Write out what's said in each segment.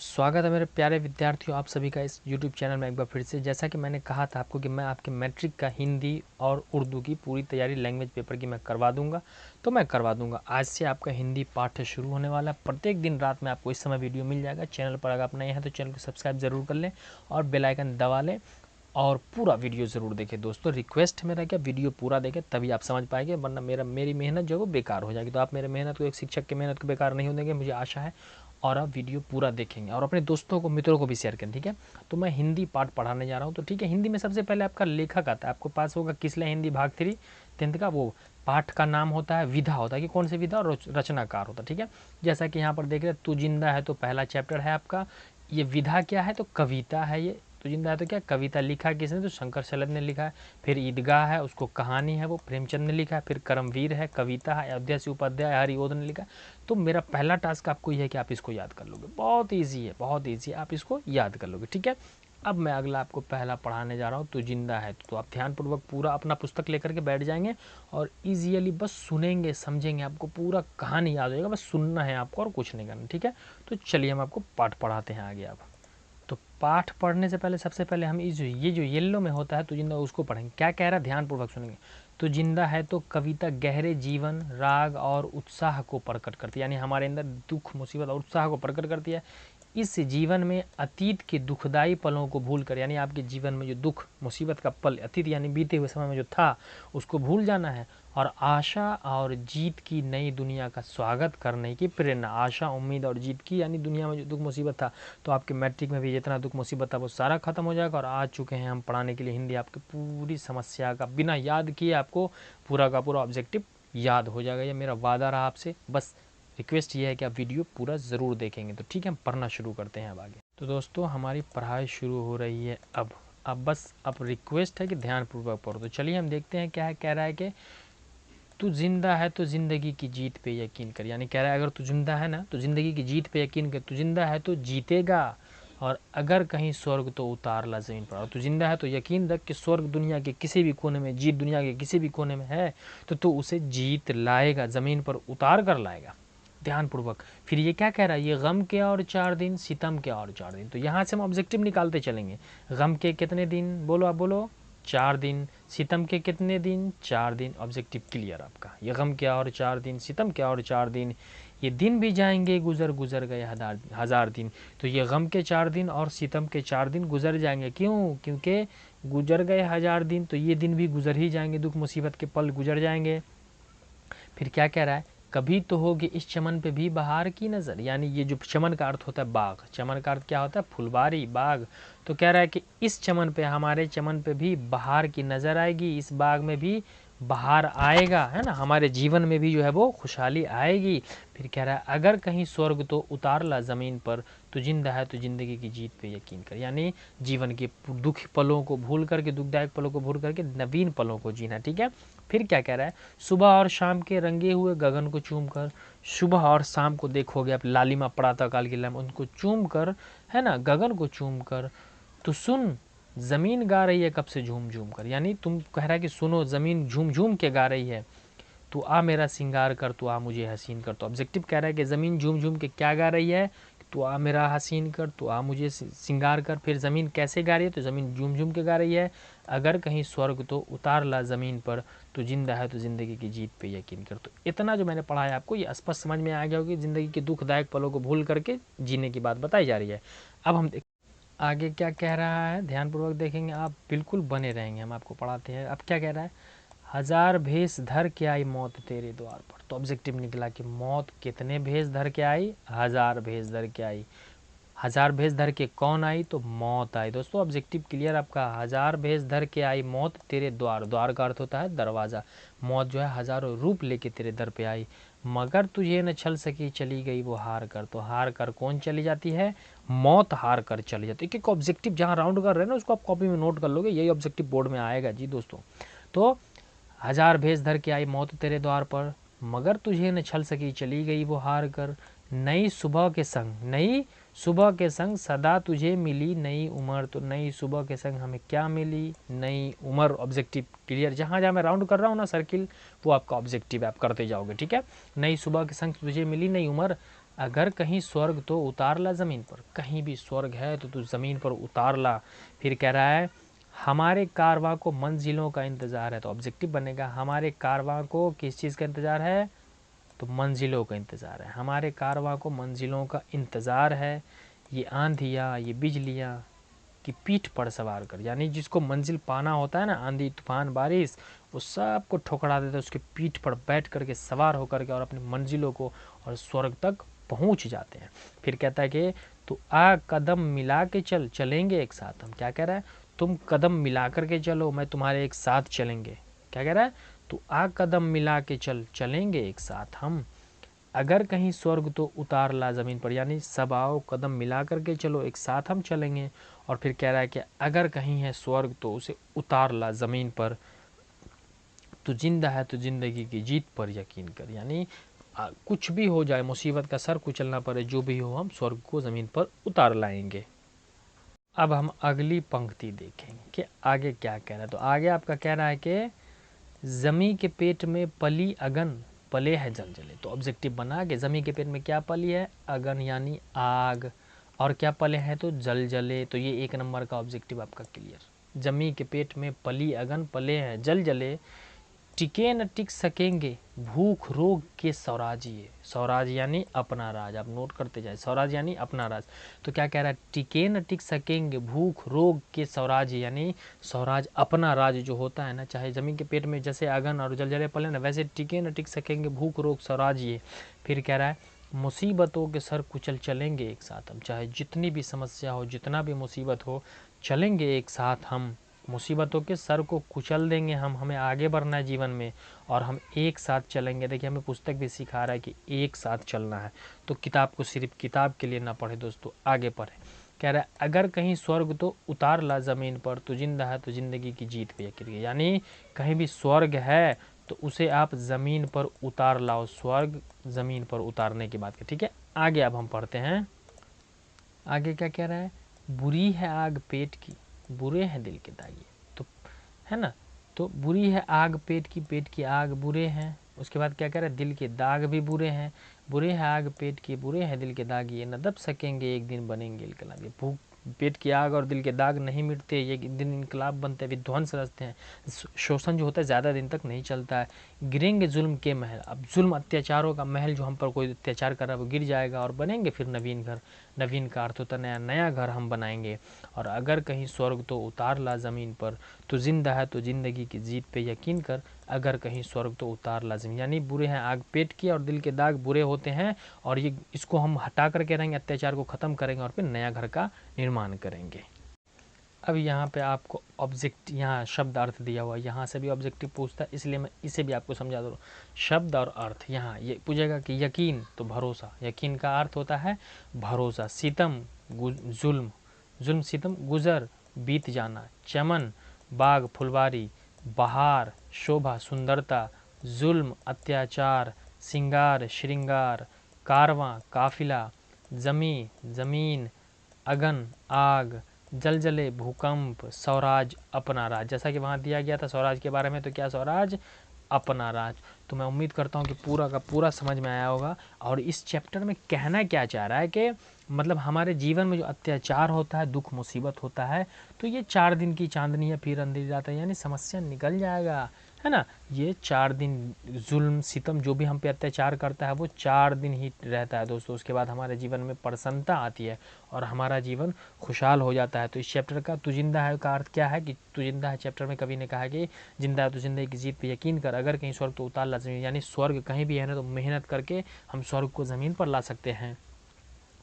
स्वागत है मेरे प्यारे विद्यार्थियों, आप सभी का इस YouTube चैनल में एक बार फिर से। जैसा कि मैंने कहा था आपको कि मैं आपके मैट्रिक का हिंदी और उर्दू की पूरी तैयारी लैंग्वेज पेपर की मैं करवा दूंगा, तो मैं करवा दूंगा। आज से आपका हिंदी पाठ शुरू होने वाला है। प्रत्येक दिन रात में आपको इस समय वीडियो मिल जाएगा। चैनल पर अगर आप नए हैं तो चैनल को सब्सक्राइब ज़रूर कर लें और बेल आइकन दबा लें और पूरा वीडियो ज़रूर देखें। दोस्तों रिक्वेस्ट मेरा क्या, वीडियो पूरा देखें तभी आप समझ पाएंगे, वरना मेरी मेहनत जो है वो बेकार हो जाएगी। तो आप मेरे मेहनत को, एक शिक्षक की मेहनत को बेकार नहीं होने देंगे, मुझे आशा है। और आप वीडियो पूरा देखेंगे और अपने दोस्तों को, मित्रों को भी शेयर करें, ठीक है। तो मैं हिंदी पाठ पढ़ाने जा रहा हूँ, तो ठीक है। हिंदी में सबसे पहले आपका लेखक आता है, आपको पास होगा किसले हिंदी भाग 3 10th का। वो पाठ का नाम होता है, विधा होता है कि कौन सी विधा, और रचनाकार होता है, ठीक है। जैसा कि यहाँ पर देख रहे हैं, तू जिंदा है तो पहला चैप्टर है आपका। ये विधा क्या है, तो कविता है। ये तो जिंदा है तो क्या, कविता लिखा किसने, तो शंकर शलद ने लिखा है। फिर ईदगाह है, उसको कहानी है, वो प्रेमचंद ने लिखा है। फिर करमवीर है, कविता है, अयोध्या से उपाध्याय, हरिओद ने लिखा है। तो मेरा पहला टास्क आपको यह है कि आप इसको याद कर लोगे। बहुत ईजी है, बहुत ईजी है, आप इसको याद कर लोगे, ठीक है। अब मैं अगला आपको पहला पढ़ाने जा रहा हूँ, तो जिंदा है। तो आप ध्यानपूर्वक पूरा अपना पुस्तक लेकर के बैठ जाएंगे और इजीली बस सुनेंगे, समझेंगे, आपको पूरा कहानी याद हो जाएगा। बस सुनना है आपको और कुछ नहीं करना, ठीक है। तो चलिए हम आपको पाठ पढ़ाते हैं आगे। आप तो पाठ पढ़ने से पहले सबसे पहले हम ये जो येलो में होता है तो जिंदा, उसको पढ़ेंगे। क्या कह रहा है, ध्यानपूर्वक सुनेंगे। तो जिंदा है तो कविता गहरे जीवन, राग और उत्साह को प्रकट करती है, यानी हमारे अंदर दुख, मुसीबत और उत्साह को प्रकट करती है। इस जीवन में अतीत के दुखदाई पलों को भूलकर, यानी आपके जीवन में जो दुख मुसीबत का पल, अतीत यानी बीते हुए समय में जो था, उसको भूल जाना है और आशा और जीत की नई दुनिया का स्वागत करने की प्रेरणा। आशा, उम्मीद और जीत की, यानी दुनिया में जो दुख मुसीबत था, तो आपके मैट्रिक में भी जितना दुख मुसीबत था वो सारा खत्म हो जाएगा। और आ चुके हैं हम पढ़ाने के लिए हिंदी। आपकी पूरी समस्या का बिना याद किए आपको पूरा का पूरा ऑब्जेक्टिव याद हो जाएगा, ये मेरा वादा रहा आपसे। बस रिक्वेस्ट ये है कि आप वीडियो पूरा ज़रूर देखेंगे। तो ठीक है, हम पढ़ना शुरू करते हैं अब आगे। तो दोस्तों हमारी पढ़ाई शुरू हो रही है अब बस अब रिक्वेस्ट है कि ध्यानपूर्वक पढ़ो। तो चलिए हम देखते हैं क्या है। कह रहा है कि तू जिंदा है तो ज़िंदगी की जीत पे यकीन कर, यानी कह रहा है अगर तू जिंदा है ना तो ज़िंदगी की जीत पे यकीन कर। तू जिंदा है तो जीतेगा, और अगर कहीं स्वर्ग तो उतार ला ज़मीन पर। और तू जिंदा है तो यकीन रख कि स्वर्ग दुनिया के किसी भी कोने में, जीत दुनिया के किसी भी कोने में है, तो तू उसे जीत लाएगा, ज़मीन पर उतार कर लाएगा। ध्यानपूर्वक। फिर ये क्या कह रहा है, ये गम के और 4 दिन, सितम के और 4 दिन। तो यहाँ से हम ऑब्जेक्टिव निकालते चलेंगे। गम के कितने दिन, बोलो आप बोलो, 4 दिन। सितम के कितने दिन, 4 दिन। ऑब्जेक्टिव क्लियर आपका। ये गम के और 4 दिन, सितम के और 4 दिन, ये दिन भी जाएंगे गुजर गुजर गए हजार दिन। तो ये गम के 4 दिन और सितम के 4 दिन गुजर जाएंगे। क्यों, क्योंकि गुजर गए 1000 दिन, तो ये दिन भी गुजर ही जाएंगे, दुख मुसीबत के पल गुजर जाएंगे। फिर क्या कह रहा है, कभी तो होगी इस चमन पे भी बहार की नज़र, यानी ये जो चमन का अर्थ होता है बाग, चमन का अर्थ क्या होता है, फुलबारी, बाग। तो कह रहा है कि इस चमन पे, हमारे चमन पे भी बहार की नज़र आएगी, इस बाग में भी बहार आएगा, है ना, हमारे जीवन में भी जो है वो खुशहाली आएगी। फिर कह रहा है अगर कहीं स्वर्ग तो उतार ला ज़मीन पर, तो जिंदा है तो ज़िंदगी की जीत पे यकीन कर, यानी जीवन के दुख पलों को भूल करके, दुखदायक पलों को भूल करके नवीन पलों को जीना, ठीक है। फिर क्या कह रहा है, सुबह और शाम के रंगे हुए गगन को चूम कर, सुबह और शाम को देखोगे आप, लालिमा प्रातः काल की लालिमा, उनको चूम कर, है ना, गगन को चूम कर, तो सुन जमीन गा रही है कब से झूम झूम कर, यानी तुम कह रहा है कि सुनो, जमीन झूम झूम के गा रही है। तू आ मेरा सिंगार कर, तू आ मुझे हसीन कर। तो ऑब्जेक्टिव कह रहा है कि ज़मीन झूम झूम के क्या गा रही है, तू आ मेरा हसीन कर, तू आ मुझे सिंगार कर। फिर ज़मीन कैसे गा रही है, तो ज़मीन झूम झूम के गा रही है, अगर कहीं स्वर्ग तो उतार ला ज़मीन पर, तो जिंदा है तो ज़िंदगी की जीत पे यकीन कर। तो इतना जो मैंने पढ़ा है आपको, ये स्पष्ट समझ में आ गया होगी। ज़िंदगी के दुखदायक पलों को भूल करके जीने की बात बताई जा रही है। अब हम आगे क्या कह रहा है, ध्यानपूर्वक देखेंगे आप, बिल्कुल बने रहेंगे, हम आपको पढ़ाते हैं। अब क्या कह रहा है, हजार भेष धर के आई मौत तेरे द्वार पर। तो ऑब्जेक्टिव निकला कि मौत कितने भेष धर के आई, 1000 भेष धर के आई। 1000 भेष धर के कौन आई, तो मौत आई। दोस्तों ऑब्जेक्टिव क्लियर आपका। 1000 भेष धर के आई मौत तेरे द्वार, द्वार का अर्थ होता है दरवाज़ा। मौत जो है हजारों रूप लेके तेरे दर पे आई, मगर तुझे न छल सकी, चली गई वो हार कर। तो हार कर कौन चली जाती है, मौत हार कर चली जाती है। एक एक ऑब्जेक्टिव जहाँ राउंड कर रहे हैं ना, उसको आप कॉपी में नोट कर लोगे, यही ऑब्जेक्टिव बोर्ड में आएगा जी दोस्तों। तो 1000 भेष धर के आई मौत तेरे द्वार पर, मगर तुझे न छल सकी, चली गई वो हार कर। नई सुबह के संग, नई सुबह के संग सदा तुझे मिली नई उम्र। तो नई सुबह के संग हमें क्या मिली, नई उम्र। ऑब्जेक्टिव क्लियर, जहाँ जहाँ मैं राउंड कर रहा हूँ ना सर्किल, वो आपका ऑब्जेक्टिव आप करते जाओगे, ठीक है। नई सुबह के संग तुझे मिली नई उम्र, अगर कहीं स्वर्ग तो उतार ला ज़मीन पर, कहीं भी स्वर्ग है तो तू ज़मीन पर उतार ला। फिर कह रहा है हमारे कारवां को मंजिलों का इंतज़ार है, तो ऑब्जेक्टिव बनेगा हमारे कारवां को किस चीज़ का इंतज़ार है, तो मंजिलों का इंतज़ार है। हमारे कारवां को मंजिलों का इंतज़ार है। ये आंधियाँ, ये बिजलियाँ की पीठ पर सवार कर, यानी जिसको मंजिल पाना होता है ना, आंधी तूफान बारिश, वो सबको ठोकरा देता है, उसके पीठ पर बैठ करके सवार होकर के और अपनी मंजिलों को और स्वर्ग तक पहुंच जाते हैं। फिर कहता है कि तो आ कदम मिला के चल, चलेंगे एक साथ हम। क्या कह रहा है, तुम कदम मिला करके चलो, मैं तुम्हारे एक साथ चलेंगे। क्या कह रहा है, तो आ कदम मिला के चल, चलेंगे एक साथ हम। अगर कहीं स्वर्ग तो उतार ला ज़मीन पर, यानी सब आओ कदम मिला करके चलो, एक साथ हम चलेंगे। और फिर कह रहा है कि अगर कहीं है स्वर्ग तो उसे उतार ला ज़मीन पर, तू जिंदा है तो ज़िंदगी की जीत पर यकीन कर। यानी कुछ भी हो जाए, मुसीबत का सर कुचलना पड़े, जो भी हो, हम स्वर्ग को ज़मीन पर उतार लाएंगे। अब हम अगली पंक्ति देखेंगे कि आगे क्या कह रहा है। तो आगे आपका कह रहा है कि जमी के पेट में पली अगन, पले है जल जले। तो ऑब्जेक्टिव बना के जमी के पेट में क्या पली है, अगन यानी आग, और क्या पले हैं, तो जल जले। तो ये 1 नंबर का ऑब्जेक्टिव आपका क्लियर। जमी के पेट में पली अगन, पले हैं जल जले, टिके न टिक सकेंगे भूख रोग के स्वराजिए। स्वराज यानी अपना राज, आप नोट करते जाए, स्वराज यानी अपना राज। तो क्या कह रहा है, टिके न टिक सकेंगे भूख रोग के स्वराज, यानी स्वराज अपना राज जो होता है ना, चाहे जमीन के पेट में जैसे आगन और जलजले पले ना, वैसे टिके न टिक सकेंगे भूख रोग स्वराज ये। फिर कह रहा है मुसीबतों के सर कुचल चलेंगे एक साथ हम, चाहे जितनी भी समस्या हो, जितना भी मुसीबत हो, चलेंगे एक साथ हम। मुसीबतों के सर को कुचल देंगे हम, हमें आगे बढ़ना है जीवन में और हम एक साथ चलेंगे। देखिए हमें पुस्तक भी सिखा रहा है कि एक साथ चलना है, तो किताब को सिर्फ किताब के लिए ना पढ़े दोस्तों, आगे पढ़े। कह रहा है अगर कहीं स्वर्ग तो उतार ला ज़मीन पर, तो जिंदा है तो ज़िंदगी की जीत पे यकीन। यानी कहीं भी स्वर्ग है तो उसे आप ज़मीन पर उतार लाओ, स्वर्ग ज़मीन पर उतारने की बात है। ठीक है, आगे अब हम पढ़ते हैं। आगे क्या कह रहा है, बुरी है आग पेट की, बुरे हैं दिल के दाग। तो है ना, तो बुरी है आग पेट की आग बुरे हैं। उसके बाद क्या कह रहा है, दिल के दाग भी बुरे हैं। बुरे है आग पेट की, बुरे हैं दिल के दाग, ये न दब सकेंगे एक दिन बनेंगे इनकलाब। ये भूख, पेट की आग और दिल के दाग नहीं मिटते, ये एक दिन इनकलाब बनते हैं, विध्वंस रचते हैं। शोषण जो होता है ज़्यादा दिन तक नहीं चलता है। गिरेंगे जुल्म के महल, अब जुल्म अत्याचारों का महल जो हम पर कोई अत्याचार कर रहा है वो गिर जाएगा और बनेंगे फिर नवीन घर। नवीन का अर्थ होता है नया घर हम बनाएंगे। और अगर कहीं स्वर्ग तो उतार ला ज़मीन पर, तो जिंदा है तो ज़िंदगी की जीत पे यकीन कर। अगर कहीं स्वर्ग तो उतार ला ज़मीन, यानी बुरे हैं आग पेट की और दिल के दाग बुरे होते हैं, और ये इसको हम हटा करके रहेंगे, अत्याचार को ख़त्म करेंगे और फिर नया घर का निर्माण करेंगे। अब यहाँ पे आपको ऑब्जेक्ट, यहाँ शब्द अर्थ दिया हुआ है, यहाँ से भी ऑब्जेक्टिव पूछता है, इसलिए मैं इसे भी आपको समझा दूँ। शब्द और अर्थ, यहाँ ये पूछेगा कि यकीन तो भरोसा, यकीन का अर्थ होता है भरोसा। सितम जुल्म, जुल्म सितम, गुजर बीत जाना, चमन बाग फुलवारी, बहार शोभा सुंदरता, जुल्म अत्याचार, सिंगार श्रृंगार, कारवां काफिला, जमी ज़मीन, अगन आग, जलजले भूकंप, स्वराज अपना राज। जैसा कि वहाँ दिया गया था स्वराज के बारे में, तो क्या स्वराज अपना राज। तो मैं उम्मीद करता हूँ कि पूरा का पूरा समझ में आया होगा। और इस चैप्टर में कहना क्या चाह रहा है कि मतलब हमारे जीवन में जो अत्याचार होता है, दुख मुसीबत होता है, तो ये 4 दिन की चांदनी है फिर अंधेरी रात है, यानी समस्या निकल जाएगा, है ना। ये 4 दिन जुल्म सितम जो भी हम पे अत्याचार करता है वो 4 दिन ही रहता है दोस्तों। उसके बाद हमारे जीवन में प्रसन्नता आती है और हमारा जीवन खुशहाल हो जाता है। तो इस चैप्टर का तू जिंदा है का अर्थ क्या है कि तू जिंदा है, चैप्टर में कवि ने कहा कि जिंदा है तो जिंदगी की जीत पे यकीन कर। अगर कहीं स्वर्ग तो उतार ला ज़मीन, यानी स्वर्ग कहीं भी है ना, तो मेहनत करके हम स्वर्ग को ज़मीन पर ला सकते हैं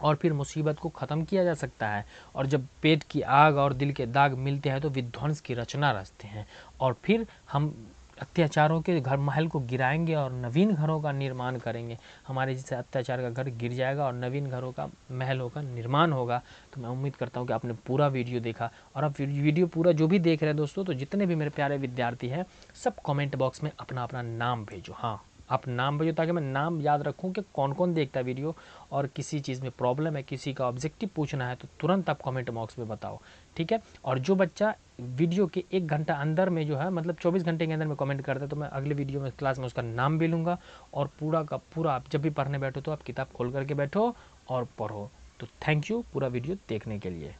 और फिर मुसीबत को ख़त्म किया जा सकता है। और जब पेट की आग और दिल के दाग मिलते हैं तो विध्वंस की रचना रचते हैं, और फिर हम अत्याचारों के घर महल को गिराएंगे और नवीन घरों का निर्माण करेंगे। हमारे जैसे अत्याचार का घर गिर जाएगा और नवीन घरों का महलों का निर्माण होगा। तो मैं उम्मीद करता हूँ कि आपने पूरा वीडियो देखा, और आप वीडियो पूरा जो भी देख रहे हैं दोस्तों, तो जितने भी मेरे प्यारे विद्यार्थी हैं सब कमेंट बॉक्स में अपना अपना नाम भेजो। हाँ, आप नाम भेजो ताकि मैं नाम याद रखूं कि कौन कौन देखता है वीडियो, और किसी चीज़ में प्रॉब्लम है, किसी का ऑब्जेक्टिव पूछना है तो तुरंत आप कमेंट बॉक्स में बताओ, ठीक है। और जो बच्चा वीडियो के 1 घंटा अंदर में जो है मतलब 24 घंटे के अंदर में कमेंट करता है तो मैं अगले वीडियो में क्लास में उसका नाम भी लूँगा, और पूरा का पूरा आप जब भी पढ़ने बैठो तो आप किताब खोल करके बैठो और पढ़ो। तो थैंक यू पूरा वीडियो देखने के लिए।